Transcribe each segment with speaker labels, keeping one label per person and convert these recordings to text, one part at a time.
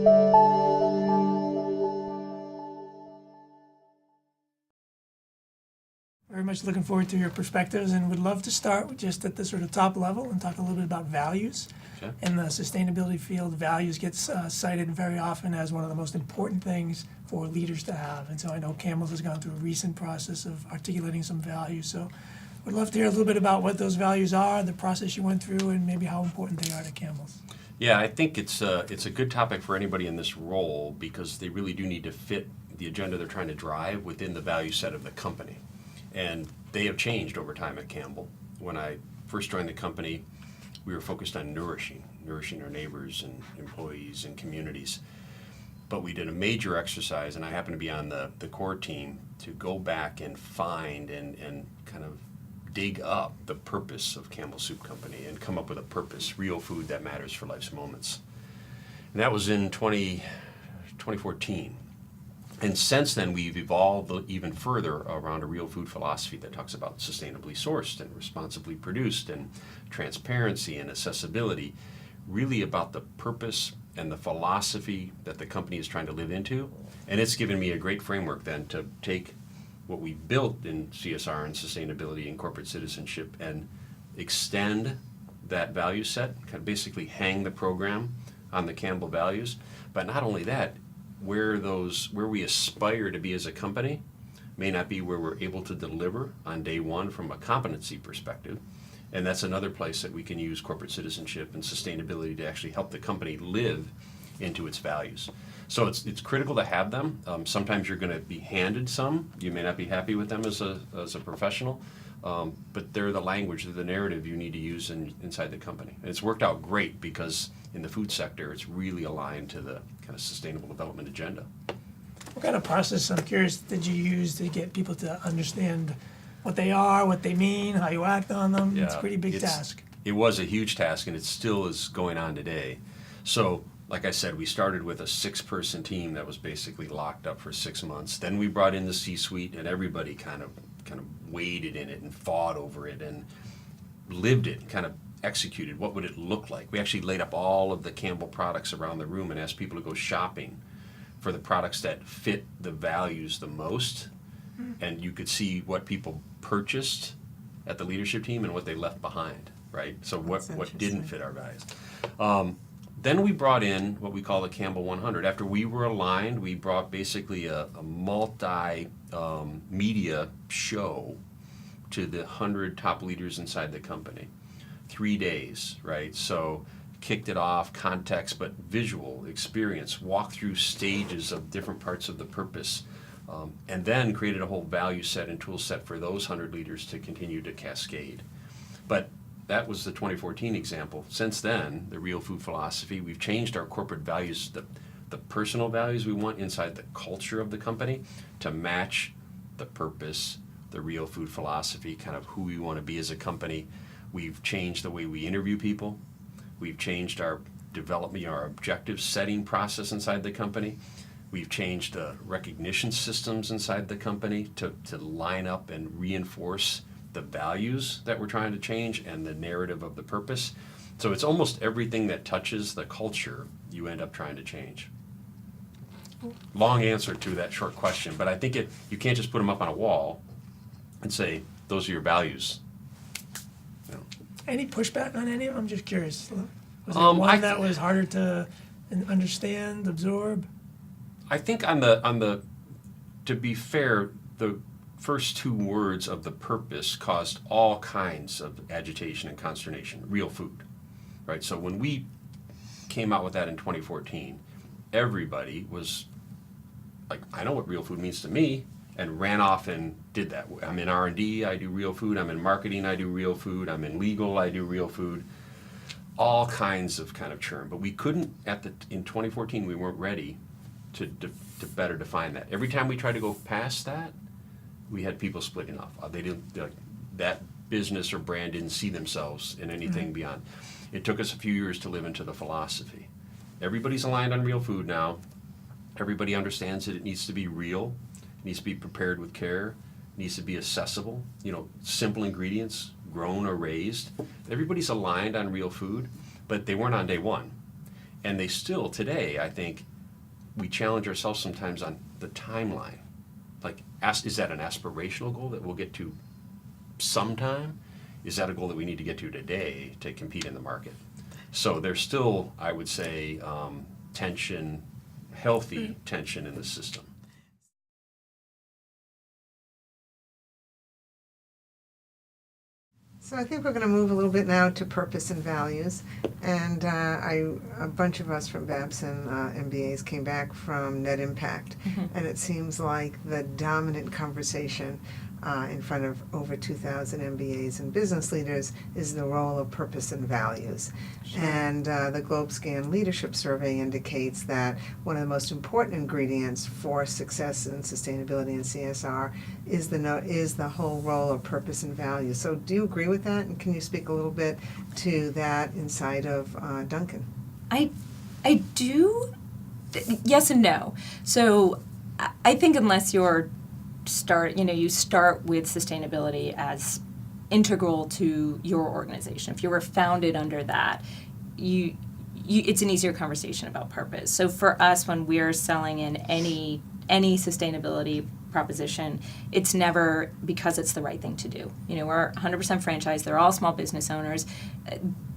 Speaker 1: Very much looking forward to your perspectives and would love to start with just at the sort of top level and talk a little bit about values.
Speaker 2: Okay.
Speaker 1: In the sustainability field, values gets cited very often as one of the most important things for leaders to have. And so I know Campbell's has gone through a recent process of articulating some values. So would love to hear a little bit about what those values are, the process you went through, and maybe how important they are to Campbell's.
Speaker 2: Yeah, I think it's a good topic for anybody in this role because they really do need to fit the agenda they're trying to drive within the value set of the company. And they have changed over time at Campbell. When I first joined the company, we were focused on nourishing our neighbors and employees and communities. But we did a major exercise, and I happened to be on the core team, to go back and find and kind of dig up the purpose of Campbell Soup Company and come up with a purpose, real food that matters for life's moments. And that was in 2014. And since then, we've evolved even further around a real food philosophy that talks about sustainably sourced and responsibly produced and transparency and accessibility, really about the purpose and the philosophy that the company is trying to live into. And it's given me a great framework then to take what we built in CSR and sustainability and corporate citizenship and extend that value set, kind of basically hang the program on the Campbell values. But not only that, where we aspire to be as a company may not be where we're able to deliver on day one from a competency perspective. And that's another place that we can use corporate citizenship and sustainability to actually help the company live into its values. So it's critical to have them. Sometimes you're going to be handed some. You may not be happy with them as a professional, but they're the language, they're the narrative you need to use inside the company. And it's worked out great because in the food sector, it's really aligned to the kind of sustainable development agenda.
Speaker 1: What kind of process, I'm curious, did you use to get people to understand what they are, what they mean, how you act on them? It's a pretty big task.
Speaker 2: It was a huge task, and it still is going on today. So, like I said, we started with a 6-person team that was basically locked up for 6 months. Then we brought in the C-suite, and everybody kind of waded in it and fought over it and lived it, kind of executed. What would it look like? We actually laid up all of the Campbell products around the room and asked people to go shopping for the products that fit the values the most. And you could see what people purchased at the leadership team and what they left behind, right? So what didn't fit our values. Then we brought in what we call the Campbell 100. After we were aligned, we brought basically a multi-media show to the 100 top leaders inside the company. 3 days, right? So kicked it off, context, but visual experience, walk through stages of different parts of the purpose, and then created a whole value set and tool set for those 100 leaders to continue to cascade. But that was the 2014 example. Since then, the real food philosophy, we've changed our corporate values, the personal values we want inside the culture of the company to match the purpose, the real food philosophy, kind of who we want to be as a company. We've changed the way we interview people. We've changed our development, our objective setting process inside the company. We've changed the recognition systems inside the company to line up and reinforce the values that we're trying to change and the narrative of the purpose. So it's almost everything that touches the culture you end up trying to change. Long answer to that short question, but I think you can't just put them up on a wall and say, those are your values. You know.
Speaker 1: Any pushback on any of them? I'm just curious. Was there one that was harder to understand, absorb?
Speaker 2: I think on the to be fair, the first 2 words of the purpose caused all kinds of agitation and consternation. Real food, right? So when we came out with that in 2014, everybody was like, I know what real food means to me, and ran off and did that. I'm in R&D, I do real food. I'm in marketing, I do real food. I'm in legal, I do real food. All kinds of kind of churn. But we couldn't, in 2014, we weren't ready to better define that. Every time we tried to go past that, we had people splitting off. They didn't, that business or brand didn't see themselves in anything beyond. It took us a few years to live into the philosophy. Everybody's aligned on real food now. Everybody understands that it needs to be real. Needs to be prepared with care, needs to be accessible, simple ingredients, grown or raised. Everybody's aligned on real food, but they weren't on day one. And they still, today, I think, we challenge ourselves sometimes on the timeline. Like, is that an aspirational goal that we'll get to sometime? Is that a goal that we need to get to today to compete in the market? So there's still, I would say, tension, healthy tension in the system.
Speaker 3: So I think we're going to move a little bit now to purpose and values. And a bunch of us from Babson MBAs came back from Net Impact. And it seems like the dominant conversation in front of over 2,000 MBAs and business leaders is the role of purpose and values. And the GlobeScan Leadership Survey indicates that one of the most important ingredients for success in sustainability and CSR is the whole role of purpose and values. So do you agree with that? And can you speak a little bit to that inside of Duncan?
Speaker 4: I do, yes and no. So I think unless you start with sustainability as integral to your organization. If you were founded under that, it's an easier conversation about purpose. So for us, when we're selling in any sustainability proposition, it's never because it's the right thing to do. We're 100% franchise. They're all small business owners.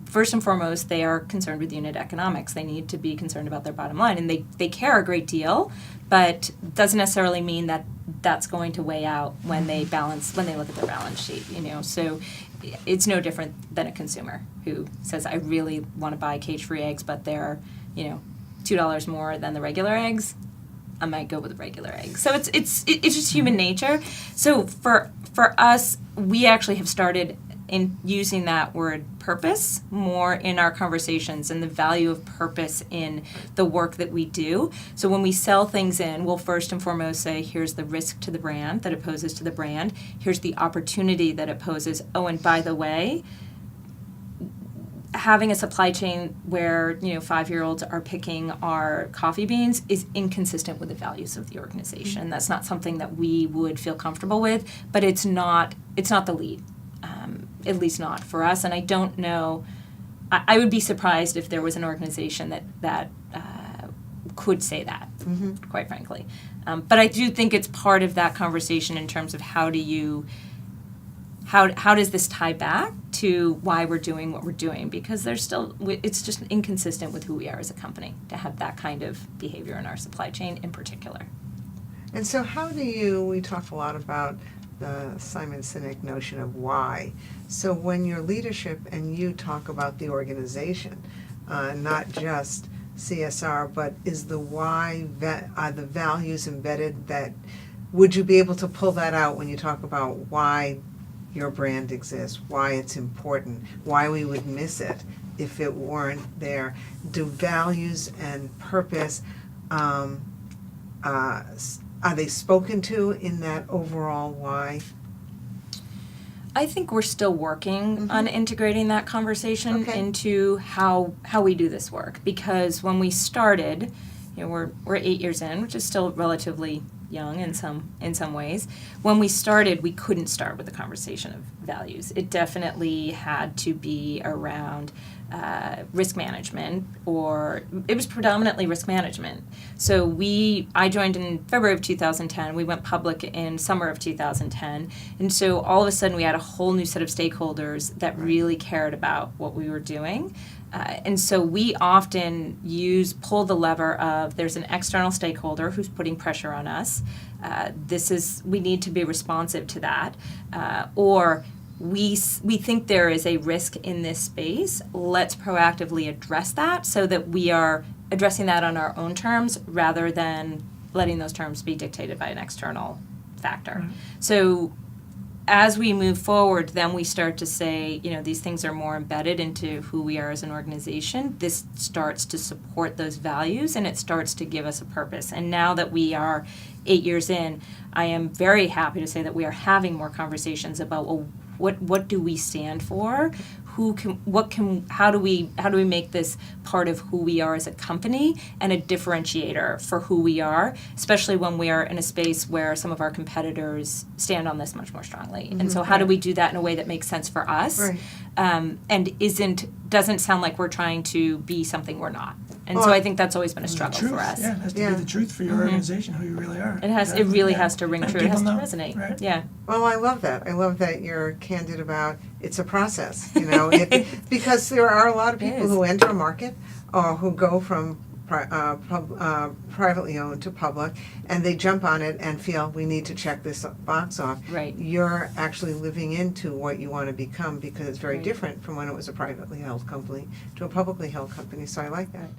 Speaker 4: First and foremost, they are concerned with unit economics. They need to be concerned about their bottom line, and they care a great deal, but doesn't necessarily mean that that's going to weigh out when they look at their balance sheet. So it's no different than a consumer who says, I really want to buy cage-free eggs, but they're $2 more than the regular eggs. I might go with regular eggs. So it's just human nature. So for us, we actually have started in using that word purpose more in our conversations and the value of purpose in the work that we do. So when we sell things in, we'll first and foremost say, here's the risk to the brand that it poses to the brand. Here's the opportunity that it poses. Oh, and by the way, having a supply chain where 5-year-olds are picking our coffee beans is inconsistent with the values of the organization. That's not something that we would feel comfortable with, but it's not the lead. At least not for us, and I don't know. I would be surprised if there was an organization that could say that, quite frankly. But I do think it's part of that conversation in terms of how does this tie back to why we're doing what we're doing? Because it's just inconsistent with who we are as a company to have that kind of behavior in our supply chain in particular.
Speaker 3: And so we talked a lot about the Simon Sinek notion of why. So when your leadership and you talk about the organization, not just CSR, but is the why, are the values embedded that, would you be able to pull that out when you talk about why your brand exists, why it's important, why we would miss it if it weren't there? Do values and purpose, are they spoken to in that overall why?
Speaker 4: I think we're still working on integrating that conversation into how we do this work. Because when we started, we're 8 years in, which is still relatively young in some ways. When we started, we couldn't start with a conversation of values. It definitely had to be around risk management, or it was predominantly risk management. So I joined in February of 2010. We went public in summer of 2010. And so all of a sudden we had a whole new set of stakeholders that really cared about what we were doing. And so we often pull the lever of there's an external stakeholder who's putting pressure on us. We need to be responsive to that. Or we think there is a risk in this space. Let's proactively address that so that we are addressing that on our own terms rather than letting those terms be dictated by an external factor. Mm-hmm. So as we move forward, then we start to say, these things are more embedded into who we are as an organization. This starts to support those values, and it starts to give us a purpose. And now that we are 8 years in, I am very happy to say that we are having more conversations about, what do we stand for? How do we make this part of who we are as a company and a differentiator for who we are, especially when we are in a space where some of our competitors stand on this much more strongly. And so how do we do that in a way that makes sense for us, and doesn't sound like we're trying to be something we're not? And so
Speaker 3: Well,
Speaker 4: I think that's always been a
Speaker 1: The
Speaker 4: struggle
Speaker 1: truth,
Speaker 4: for us.
Speaker 1: Yeah, it has to
Speaker 3: Yeah.
Speaker 1: be the truth for your organization, who you really are.
Speaker 4: It
Speaker 1: Exactly,
Speaker 4: really
Speaker 1: yeah.
Speaker 4: has to ring
Speaker 1: And
Speaker 4: true. It has to
Speaker 1: people know,
Speaker 4: resonate.
Speaker 1: right?
Speaker 4: Yeah.
Speaker 3: Well, I love that. I love that you're candid about it's a process, because there are a lot of
Speaker 4: It
Speaker 3: people
Speaker 4: is.
Speaker 3: who enter a market or who go from privately owned to public, and they jump on it and feel we need to check this box off.
Speaker 4: Right.
Speaker 3: You're actually living into what you want to become because it's very
Speaker 4: Right.
Speaker 3: different from when it was a privately held company to a publicly held company. So I like that.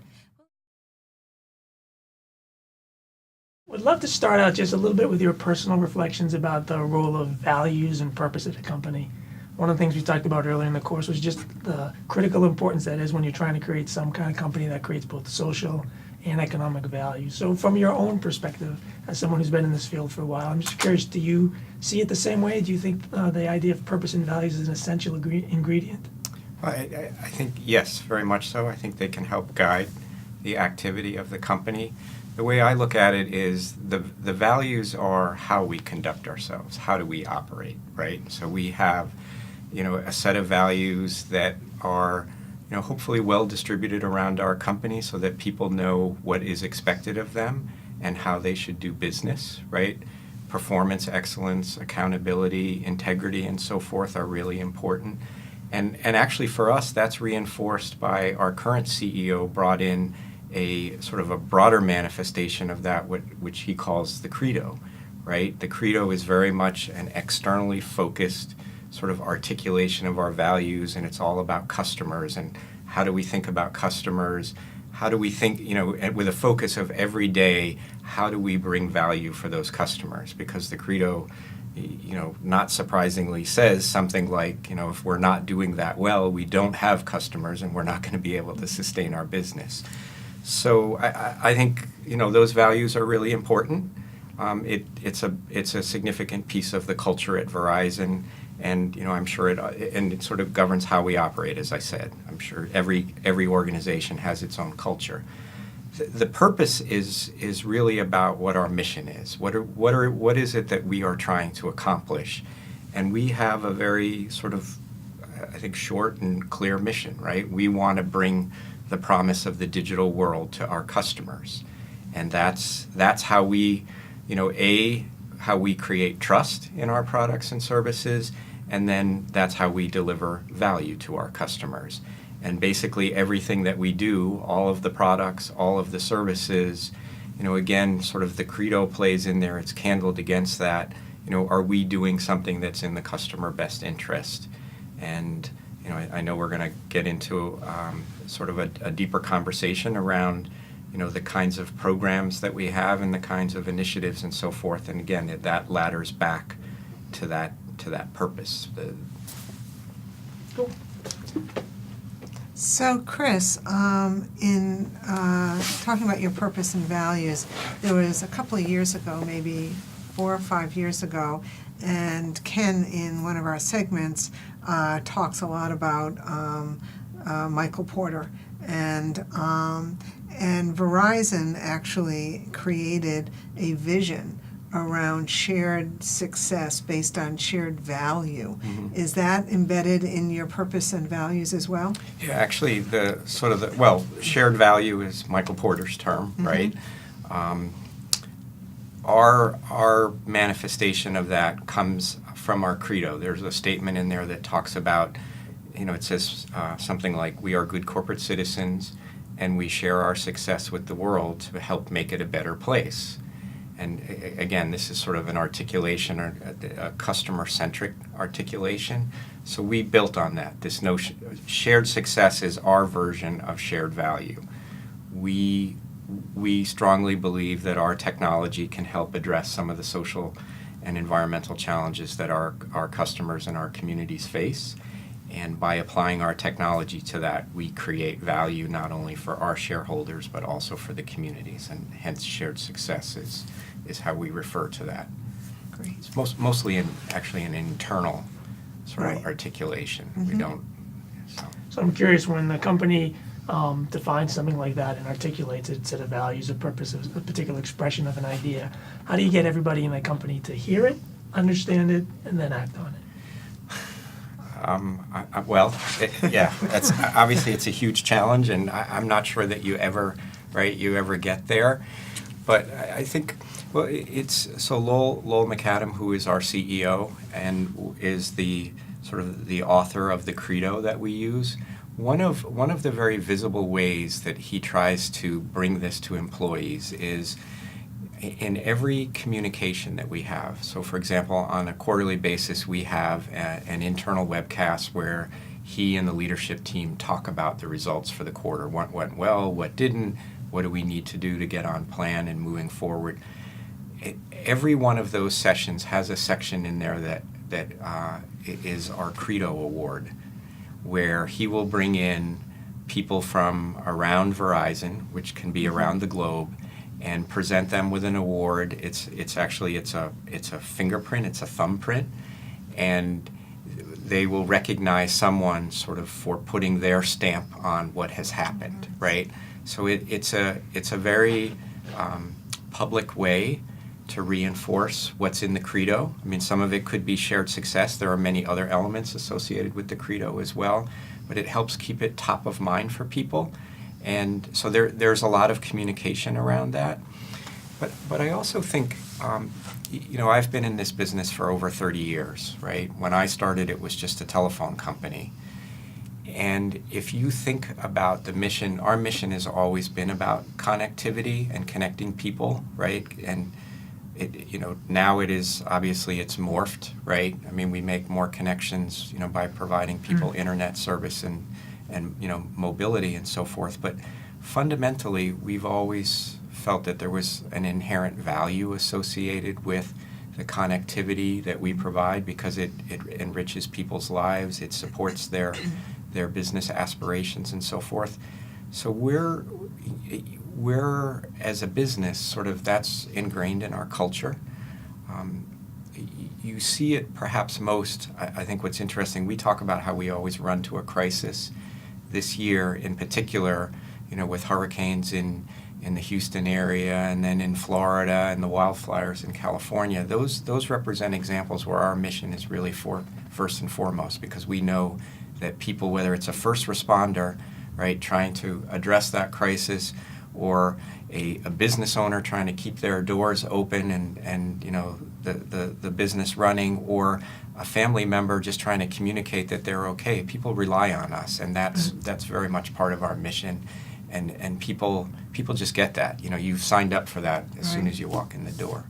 Speaker 1: Would love to start out just a little bit with your personal reflections about the role of values and purpose at a company. One of the things we talked about earlier in the course was just the critical importance that is when you're trying to create some kind of company that creates both social and economic value. So from your own perspective, as someone who's been in this field for a while, I'm just curious, do you see it the same way? Do you think the idea of purpose and values is an essential ingredient?
Speaker 5: I think, yes, very much so. I think they can help guide the activity of the company. The way I look at it is the values are how we conduct ourselves, how do we operate, right? So we have, a set of values that are, hopefully well distributed around our company so that people know what is expected of them and how they should do business, right? Performance, excellence, accountability, integrity, and so forth are really important. And actually for us, that's reinforced by our current CEO brought in a sort of a broader manifestation of that, which he calls the credo, right? The credo is very much an externally focused sort of articulation of our values, and it's all about customers and how do we think about customers, how do we think, with a focus of every day, how do we bring value for those customers? Because the credo, not surprisingly says something like, if we're not doing that well, we don't have customers and we're not going to be able to sustain our business. So I think, those values are really important. It's a significant piece of the culture at Verizon, and I'm sure it sort of governs how we operate. As I said, I'm sure every organization has its own culture. The purpose is really about what our mission is. What is it that we are trying to accomplish, and we have a very sort of, I think, short and clear mission, right? We want to bring the promise of the digital world to our customers, and that's how we, how we create trust in our products and services, and then that's how we deliver value to our customers. And basically everything that we do, all of the products, all of the services, again, sort of the credo plays in there, it's candled against that. Are we doing something that's in the customer best interest? And, I know we're going to get into sort of a deeper conversation around, the kinds of programs that we have and the kinds of initiatives and so forth. And again, that ladders back to that purpose.
Speaker 1: Cool.
Speaker 3: So, Chris, in talking about your purpose and values, there was a couple of years ago, maybe 4 or 5 years ago, and Ken, in one of our segments, talks a lot about Michael Porter, and Verizon actually created a vision around shared success based on shared value.
Speaker 5: Mm-hmm.
Speaker 3: Is that embedded in your purpose and values as well?
Speaker 5: Yeah, actually, shared value is Michael Porter's term, right? Our manifestation of that comes from our credo. There's a statement in there that talks about, it says something like, we are good corporate citizens and we share our success with the world to help make it a better place. And again, this is sort of an articulation, or a customer-centric articulation. So we built on that. This notion, shared success is our version of shared value. We strongly believe that our technology can help address some of the social and environmental challenges that our customers and our communities face. And by applying our technology to that, we create value not only for our shareholders, but also for the communities. And hence, shared success is how we refer to that.
Speaker 3: Great.
Speaker 5: It's mostly actually an internal sort
Speaker 3: Right.
Speaker 5: of articulation. We
Speaker 3: Mhm.
Speaker 5: don't.
Speaker 1: So I'm curious, when the company defines something like that and articulates it, set of values, a purpose, a particular expression of an idea, how do you get everybody in the company to hear it, understand it, and then act on it?
Speaker 5: Well, yeah, that's obviously it's a huge challenge, and I'm not sure that you ever get there. But I think, well, it's so Lowell McAdam, who is our CEO and is the sort of the author of the credo that we use. One of the very visible ways that he tries to bring this to employees is in every communication that we have. So, for example, on a quarterly basis, we have an internal webcast where he and the leadership team talk about the results for the quarter. What went well, what didn't, what do we need to do to get on plan and moving forward. Every one of those sessions has a section in there that is our Credo Award, where he will bring in people from around Verizon, which can be around the globe, and present them with an award. It's actually a fingerprint, it's a thumbprint, and they will recognize someone sort of for putting their stamp on what has happened, right? So it's a very public way to reinforce what's in the credo. I mean, some of it could be shared success. There are many other elements associated with the credo as well, but it helps keep it top of mind for people. And so there's a lot of communication around that. But I also think, I've been in this business for over 30 years, right? When I started, it was just a telephone company. And if you think about the mission, our mission has always been about connectivity and connecting people, right? And now it is, obviously it's morphed, right? I mean, we make more connections, by providing people internet service and mobility and so forth. But fundamentally, we've always felt that there was an inherent value associated with the connectivity that we provide because it enriches people's lives, it supports their business aspirations and so forth. So we're as a business, sort of that's ingrained in our culture. You see it perhaps most, I think what's interesting, we talk about how we always run to a crisis. This year in particular, with hurricanes in the Houston area and then in Florida and the wildfires in California, those represent examples where our mission is really first and foremost, because we know that people, whether it's a first responder, right, trying to address that crisis, or a business owner trying to keep their doors open and the business running, or a family member just trying to communicate that they're okay. People rely on us, and that's very much part of our mission. And people just get that. You've signed up for that as soon as you walk in the door.